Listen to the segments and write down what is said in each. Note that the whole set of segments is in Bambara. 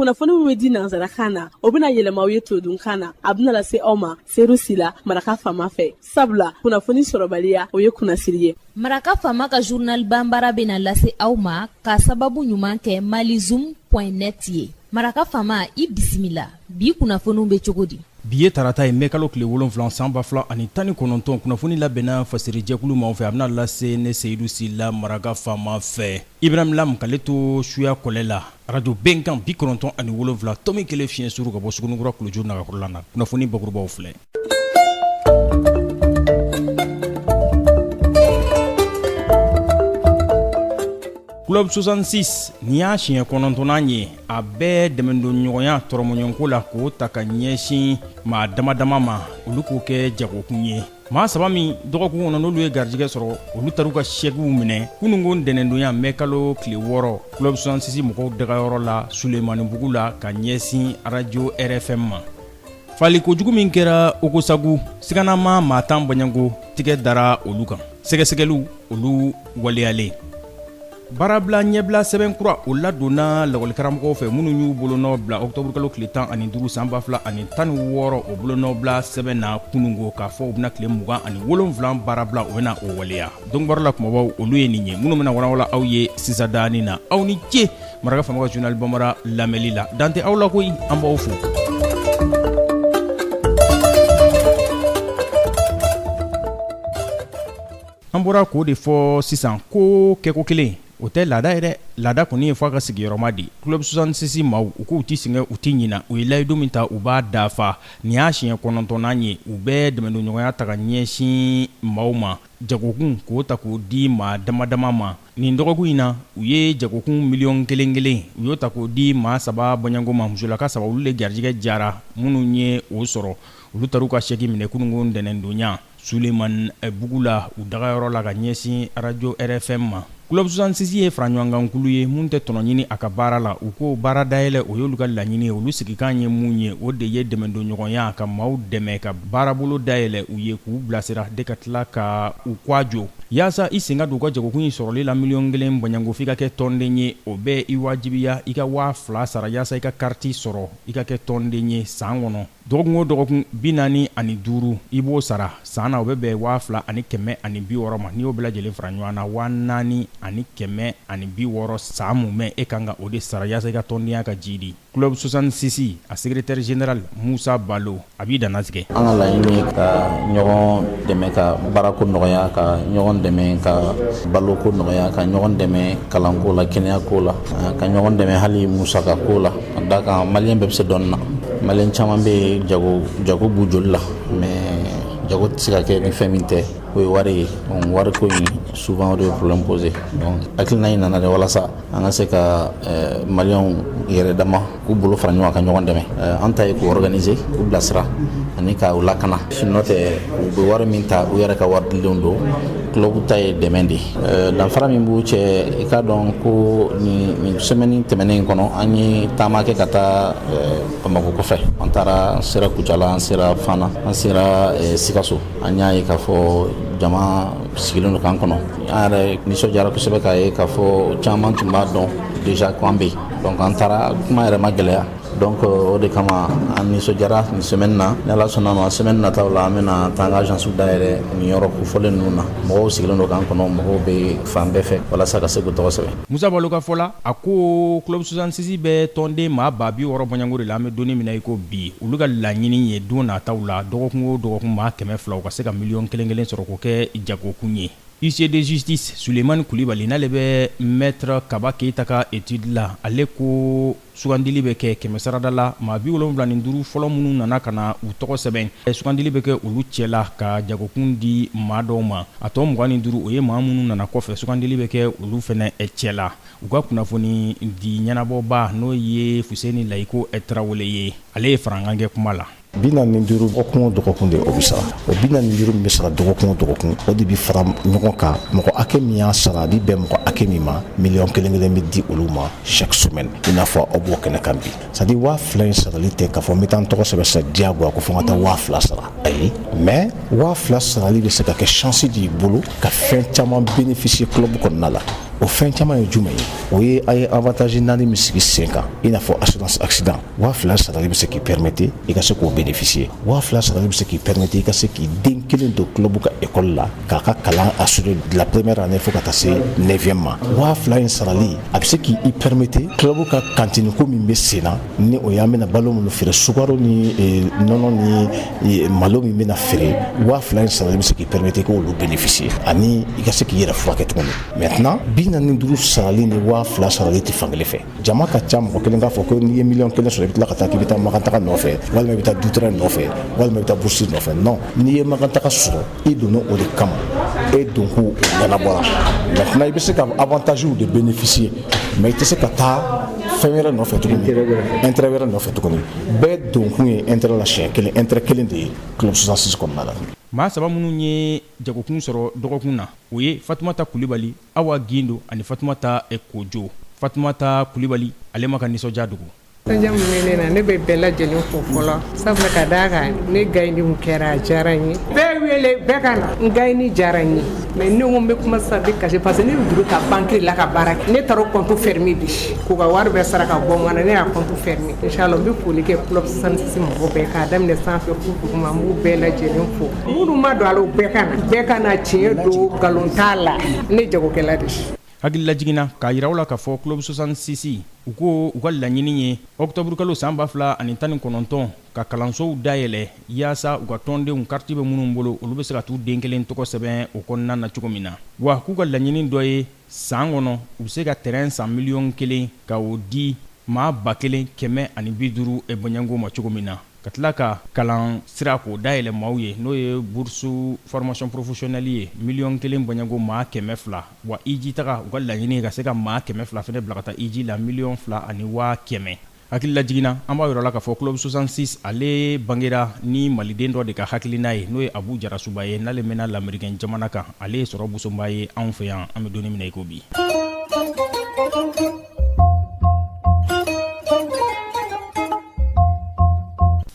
kunnafoni min bɛ di nanzarakan na o bɛna yɛlɛma aw ye todunkan na a bɛna lase aw ma seeru sila maraka faama fɛ sabula kunnafoni sɔrɔbaliya o ye kunnasiri ye. Maraka faama ka journal banbara bɛna lase aw ma ka sababu ɲuman kɛ malizoom.net ye. Maraka faama i bisimila bi kunnafoniw bɛ cogo di? Bi ye tarata ye mɛkalo tile 7 san 2019 kunnafoni labɛnna fasirijɛkulu ma fɛ a bɛna lase ne Seyidu Sila maraka faama fɛ. Ibrahim Lam k'ale to suya kɔlɛ la radio Bɛnkan 97 tomi kelen fiɲɛ suru ka bɔ Sugunikura Kulujuru Nagakɔrɔla na kunnafoni bakurubaw filɛ. Club 66 ni y'a siɲɛ 9nan ye a bɛɛ dɛmɛdonɲɔgɔnya tɔrɔmɔɲɔgɔnko la k'o ta ka ɲɛsin maa damadama ma olu k'o kɛ jagokun ye. Maa saba min dɔgɔkun kɔnɔ n'olu ye garijɛgɛ sɔrɔ olu taru ka chèquew minɛ kununko ntɛnɛndonya mɛkalo tile 6 Club 66 mɔgɔw dagayɔrɔ la Sulemanibugu la ka ɲɛsin radio RFM ma. Fali kojugu min kɛra Ogosagu siganama maa tan Baɲango tigɛ dara olu kan. Sɛgɛsɛgɛliw olu waleyalen. Barabla ɲɛbila sɛbɛn kura o ladonna lakɔlikaramɔgɔw fɛ minnu y'u bolonɔ bila octobre kalo tile 15 san 2016 o bolonɔ bila sɛbɛn na kunungo k'a fɔ u bɛna tile 27 baarabila u bɛna o waleya. Dɔnkibaara kumabaw olu ye nin ye minnu bɛna walawala aw ye sisadaani na aw ni ce maraka faama ka journal banbara lamɛnli la dante aw la koyi an b'aw fo. An bɔra k'o de fɔ sisan ko kɛko kelen o tɛ laada ye dɛ laada kɔni ye fɔ a ka sigiyɔrɔma di Club 66 maaw u k'u ti sɛgɛn u ti ɲina u ye layidu min ta u b'a dafa nin y'a siɲɛ 9nan ye u bɛɛ dɛmɛdonɲɔgɔnya ta ka ɲɛsin maaw ma jagokun k'o ta k'o di maa damadama ma nin dɔgɔkun in na u ye jagokun miliyɔn kelen u y'o ta k'o di maa 3 Baɲango ma musolaka 3 olu de garijɛgɛ jara minnu ye o sɔrɔ olu taru ka chèque minɛ kununko ntɛnɛndonya Sulemanibugu la u dagayɔrɔ la ka ɲɛsin radio RFM ma. Club 66 ye faraɲɔgɔnkankulu ye mun tɛ tɔnɔ ɲini a ka baara la u ko baara dayɛlɛ o y'olu ka laɲini ye olu sigikan ye mun ye o de ye dɛmɛdonɲɔgɔnya ka maaw dɛmɛ ka baarabolo dayɛlɛ u ye k'u bilasira de ka tila ka u kɔjɔ yaasa i sen ka don u ka jagokun in sɔrɔli la miliyɔn 1 Baɲango f'i ka kɛ tɔnden ye o bɛɛ i wajibiya i ka 2000 sara yaasa i ka kariti sɔrɔ i ka kɛ tɔnden ye san kɔnɔ dɔgɔkun o dɔgɔkun 45 i b'o sara san na o bɛ bɛn 2160 ma n'i y'o bɛɛ lajɛlen fara ɲɔgɔn na 4160 san mun mɛn e kan ka o de sara yaasa i ka tɔndenya ka jidi. Club 66 a secrétaire général Musa Balo a b'i dannatigɛ. An ka laɲini ka ɲɔgɔn dɛmɛ ka baarako nɔgɔya ka ɲɔgɔn dɛmɛ ka baloko nɔgɔya ka ɲɔgɔn dɛmɛ kalanko la kɛnɛyako la ka ɲɔgɔn dɛmɛ hali musakako la ka da kan maliyɛn bɛɛ bɛ se dɔɔnin na maliyɛn caman bɛ jago b'u joli la mais jago tɛ se ka kɛ ni fɛn min tɛ o ye wari ye wari ko in souvent o de ye problème posé donc hakilina in nana de walasa an ka se ka maliyɛnw yɛrɛ dama k'u bolo fara ɲɔgɔn kan ka ɲɔgɔn dɛmɛ an ta ye k'u organiser k'u bilasira ani ka u lakana sinon tɛ u bɛ wari min ta u yɛrɛ ka wari dilenw don club ta ye dɛmɛ de danfara min b'u cɛ i k'a dɔn ko nin semaine tɛmɛnen in kɔnɔ an ye taama kɛ ka taa Bamako kɔfɛ an taara an sera Kucala an sera Fana an sera Sikaso an y'a ye k'a fɔ jama sigilen don k'an kɔnɔ an yɛrɛ nisɔndiyara kosɛbɛ k'a ye k'a fɔ caman tun b'a dɔn déjà k'an bɛ yen donc an taara kuma yɛrɛ ma gɛlɛya donc o de kama an nisɔndiyara nin semaine na ni Ala sɔnna ma semaine nataw la an bɛna taa an ka agence dayɛlɛ nin yɔrɔ kofɔlen ninnu na mɔgɔw sigilen don k'an kɔnɔ mɔgɔw bɛ fan bɛɛ fɛ walasa ka se k'u tɔgɔ sɛbɛn. Musa Balo ka fɔ la a ko Club 66 bɛ tɔnden maa 60 Baɲango de la an bɛ donni min na i ko bi olu ka laɲini ye don nataw la dɔgɔkun o dɔgɔkun maa 200 u ka se ka miliyɔn 1 sɔrɔ k'o kɛ jagokun ye. Huissier de justice Sulemani Kulibali n'ale bɛ maître Kaba Keita ka étude la ale ko sugandili bɛ kɛ 100 sarada la maa 75 fɔlɔ minnu nana ka na u tɔgɔ sɛbɛn sugandili bɛ kɛ olu cɛ la ka jagokun di maa dɔw ma a tɔ 25 o ye maa minnu nana kɔfɛ sugandili bɛ kɛ olu fɛnɛ cɛ la u ka kunnafoni di ɲɛnabɔba n'o ye Fuseni Layiko Tarawele ye ale ye farankan kɛ kuma la. 45 dɔgɔkun o dɔgɔkun de o bɛ sara o 45 min bɛ sara dɔgɔkun o dɔgɔkun o de bɛ fara ɲɔgɔn kan mɔgɔ hakɛ min y'a sara a bɛ bɛn mɔgɔ hakɛ min ma miliyɔn 1 bɛ di olu ma chaque semaine i n'a fɔ aw b'o kɛnɛ kan bi c'est à dire 2000 in sarali tɛ k'a fɔ n bɛ taa n tɔgɔ sɛbɛn sa diyagoya ko fɔ n ka taa 2000 sara ayi mais 2000 sarali bɛ se ka kɛ chance de y'i bolo ka fɛn caman bénéficier club kɔnɔna la o fɛn caman ye jumɛn ye o ye a ye avantage 4 min sigi sen kan i n'a fɔ assurance accident 2000 sarali bɛ se k'i permettre i ka se k'o bénéficier 2000 sarali bɛ se k'i permettre i ka se k'i den kelen don club ka école la k'a ka kalan assurer de la première année fo ka taa se 9e ma 2000 in sarali a bɛ se k'i permettre club ka cantine ko min bɛ sen na ni o y'an bɛna balo minnu feere sukaro ni nɔnɔ ni malo min bɛna feere 2000 in sarali bɛ se k'i permettre k'olu bénéficier ani i ka se k'i yɛrɛ furakɛ tuguni maintenant 45 sarali ni 2000 sarali tɛ fankelen fɛ jama ka ca mɔgɔ kelen k'a fɔ ko n'i ye miliyɔn 1 sɔrɔ i bɛ tila ka taa k'i bɛ taa makantaga nɔfɛ walima i bɛ taa dutɛrɛ nɔfɛ walima i bɛ taa bourse nɔfɛ non n'i ye makantaga sɔrɔ i donna o de kama e donkun ɲɛnabɔra maintenant i bɛ se ka avantage de bénéficier mais i tɛ se ka taa fɛn wɛrɛ nɔfɛ tuguni intérêt wɛrɛ nɔfɛ tuguni bɛɛ donkun ye intérêt la siɲɛ kelen intérêt kelen de ye club 66 kɔnɔna la. maa saba minnu ye jagokun sɔrɔ dɔgɔkun na o ye fatumata kulibali awa gindo ani fatumata kojo. fatumata kulibali ale ma ka nisɔndiya dogo. nisɔndiya min bɛ ne na ne bɛ bɛɛ lajɛlen fo fɔlɔ sabula ka d'a kan ne gayini min kɛra a diyara n ye bɛɛ wele bɛɛ ka na n gayini diyara n ye mais ne ko n bɛ kuma sisan bɛ kasi parce que ne bɛ juru ta banque la ka baara kɛ ne taara compte fermé bi k'u ka wari bɛɛ sara ka bɔ n kana ne y'a compte fermé inchallah n bɛ foli kɛ club 66 mɔgɔ bɛɛ k'a daminɛ sanfɛ fo duguma n b'u bɛɛ lajɛlen fo minnu ma don a la o bɛɛ ka na tiɲɛ don nkalon t'a la ne jagokɛla de. hakilila jiginna k'a yiraw la k'a fɔ club 66 u ko u ka laɲini ye octobre kalo san 2019 ka kalansow dayɛlɛ yaasa u ka tɔndenw kariti bɛ minnu bolo olu bɛ se ka t'u den kelen tɔgɔ sɛbɛn o kɔnɔna na cogo min na wa k'u ka laɲini dɔ ye san kɔnɔ u bɛ se ka terrain san miliyɔn 1 ka o di maa 1,150 bɔɲango ma cogo min na ka tila ka kalan sira k'o dayɛlɛ maaw ye n'o ye bourse formation professionnelle ye miliyɔn 1 bɔɲango maa 200 wa iji taga u ka laɲini ka se ka maa 200 fɛnɛ bila ka taa iji la miliyɔn 2,100,000 hakilila jiginna an b'a yɔrɔ la k'a fɔ club 66 ale bangera ni maliden dɔ de ka hakilina ye n'o ye abu jarasuba ye n'ale mɛnna lamɛrikɛn jamana kan ale ye sɔrɔ busonba ye anw fɛ yan an bɛ donni minɛ i ko bi.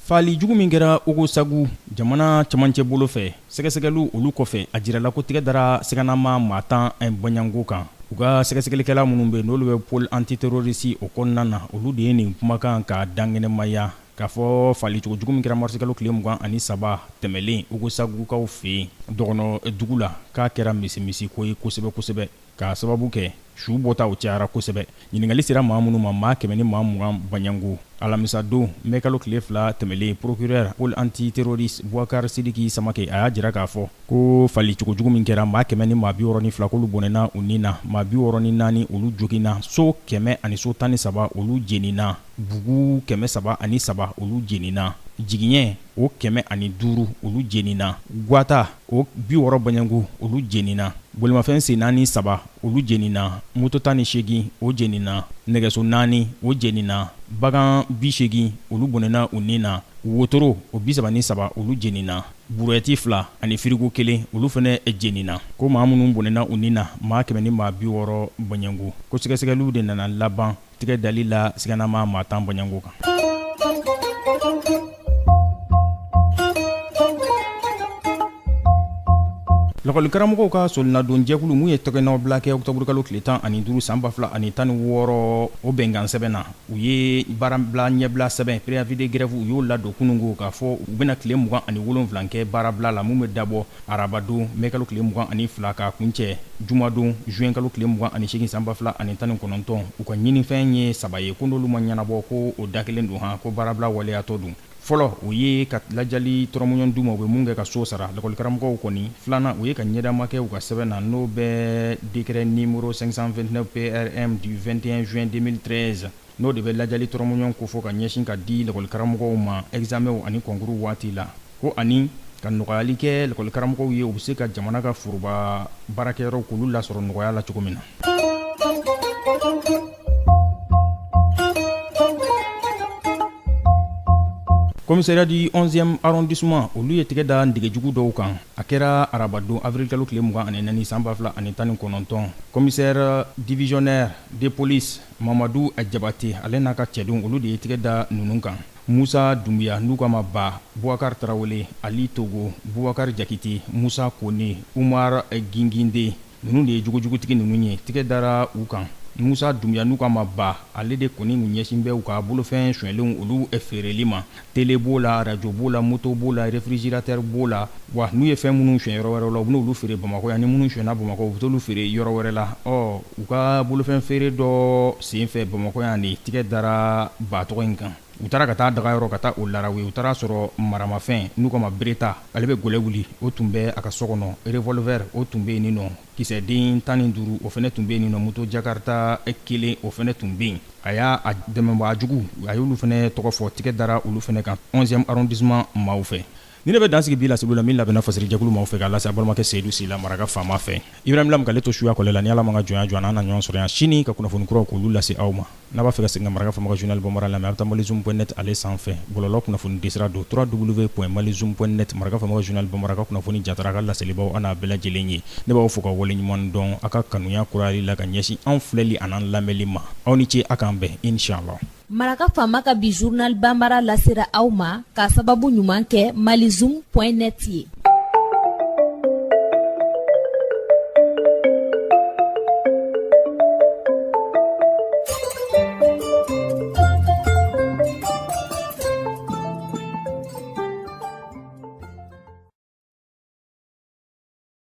fali jugu min kɛra ogosagu jamana camancɛ bolo fɛ sɛgɛsɛgɛliw olu kɔfɛ a jirala ko tigɛ dara sɛgɛnama maa 10 bɔɲango kan u ka sɛgɛsɛgɛlikɛla minnu bɛ n'olu bɛ pôle antiterroriste o kɔnɔna na olu de ye nin kumakan ka dangɛnɛmaya k'a fɔ fali cogo jugu min kɛra marsikalo tile 23 tɛmɛlen ogosagukaw fɛ yen dɔgɔnɔ dugu la k'a kɛra misimisi ko ye kosɛbɛ kosɛbɛ k'a sababu kɛ su bɔtaw cayara kosɛbɛ ɲiningali sera maa minnu ma maa 100 ni maa 20 baɲango alamisa don mɛkalo tile 2 tɛmɛlen procureur pôle antiterroriste Bouakar Sidiki Samake a y'a jira k'a fɔ ko fali cogo jugu min kɛra maa 100 ni maa 62 k'olu bɔnɛna u nin na maa 64 olu joginna so 100 ani so 13 olu jenina bugu 303 olu jenina jigiɲɛ o 105 olu jenina gwata o 60 baɲango olu jenina bolimafɛn sen 4 olu jenina moto 18 o jenina nɛgɛso 4 o jenina bagan 80 olu bɔnɛna u nin na wotoro o 33 olu jenina burɛti 2 ani firigo 1 olu fɛnɛ jenina ko maa minnu bɔnɛna u nin na maa 100 ni maa 60 baɲango ko sɛgɛsɛgɛliw de nana laban tigɛ dali la siganama maa 10 baɲango kan. lakɔlikaramɔgɔw ka solinadon jɛkulu mun ye tɛgɛnɔ bila kɛ octobre kalo tile 15 san 2016 o bɛnkan sɛbɛn na u ye baarabila ɲɛbila sɛbɛn préavis de grève u y'o ladon kunungo k'a fɔ u bɛna tile 27 kɛ baarabila la mun bɛ dabɔ arabadon mai kalo tile 22 ka kuncɛ jumadon juin kalo tile 28 san 2019 u ka ɲinifɛn ye 3 ye ko n'olu ma ɲɛnabɔ ko o da kelen don han ko baarabila waleyatɔ dun fɔlɔ u ye ka lajali tɔrɔmɔɲɔn d'u ma u bɛ mun kɛ ka so sara lakɔlikaramɔgɔw kɔni filanan u ye ka ɲɛdama kɛ u ka sɛbɛn na n'o bɛ décret numéro 529 PRM du 21 juin 2013 n'o de bɛ lajali tɔrɔmɔɲɔn kofɔ ka ɲɛsin ka di lakɔlikaramɔgɔw ma examenw ani concours waati la ko ani ka nɔgɔyali kɛ lakɔlikaramɔgɔw ye u bɛ se ka jamana ka foroba baarakɛyɔrɔw k'olu lasɔrɔ nɔgɔya la cogo min na. Commissariat du 11e arrondissement olu ye tigɛ da ndegejugu dɔw kan a kɛra arabadon avril kalo tile 24 san 2019 commissaire divisionnaire de police Mamadou Jabate ale n'a ka cɛdenw olu de ye tigɛ da ninnu kan Musa Dumbuya n'u k'a ma ba Bouakar Tarawele Ali Togo Bouakar Jakite Musa Kone Umar Ginginde ninnu de ye jugujugutigi ninnu ye tigɛ dara u kan Musa Dumbuya n'u ka ma ba ale de kɔni kun ɲɛsin bɛ u ka bolofɛn suɲɛlenw olu feereli ma télé b'o la radio b'o la moto b'o la réfrigérateur b'o la wa n'u ye fɛn minnu suɲɛ yɔrɔ wɛrɛ la u bɛn'olu feere Bamakɔ yan ni minnu suɲɛna Bamakɔ u bɛ t'olu feere yɔrɔ wɛrɛ la u ka bolofɛn feere dɔ senfɛ Bamakɔ yan de tigɛ dara ba tɔgɔ in kan u taara ka taa daga yɔrɔ ka taa o larawe u taara sɔrɔ maramafɛn n'u kama bereta ale bɛ gɔlɛ wuli o tun bɛ a ka so kɔnɔ revolver o tun bɛ yen nin nɔ kisɛden 15 o fɛnɛ tun bɛ yen nin nɔ moto jakarta 1 o fɛnɛ tun bɛ yen a y'a dɛmɛbaa jugu a y'olu fɛnɛ tɔgɔ fɔ tigɛ dara olu fɛnɛ kan 11e arrondissement maaw fɛ ni ne bɛ dansigi bi la Sibula min labɛnna fasiri jɛkulu maaw fɛ k'a lase a balimakɛ Seydou Sila maraka faama fɛ Ibrahim Lam k'ale to suya kɔlɛ la ni Ala ma ka jɔnya jɔ an na ɲɔgɔn sɔrɔ yan sini ka kunnafoni kuraw k'olu lase aw ma n'a b'a fɛ ka segin ka maraka faama ka journal Bamara lamɛn a bɛ taa malizoom.net ale sanfɛ bɔlɔlɔ kunnafoni desira don www.malizoom.net maraka faama ka journal Bamara ka kunnafoni jatara ka laselibaw an n'a bɛɛ lajɛlen ye ne b'aw fo ka wale ɲuman dɔn a ka kanuya kurali la ka ɲɛsin anw filɛli an'an lamɛnli ma aw ni ce a k'an bɛn inshallah Maraka faama ka bi journal Bambara lasera aw ma ka sababu ɲuman kɛ malizoom.net ye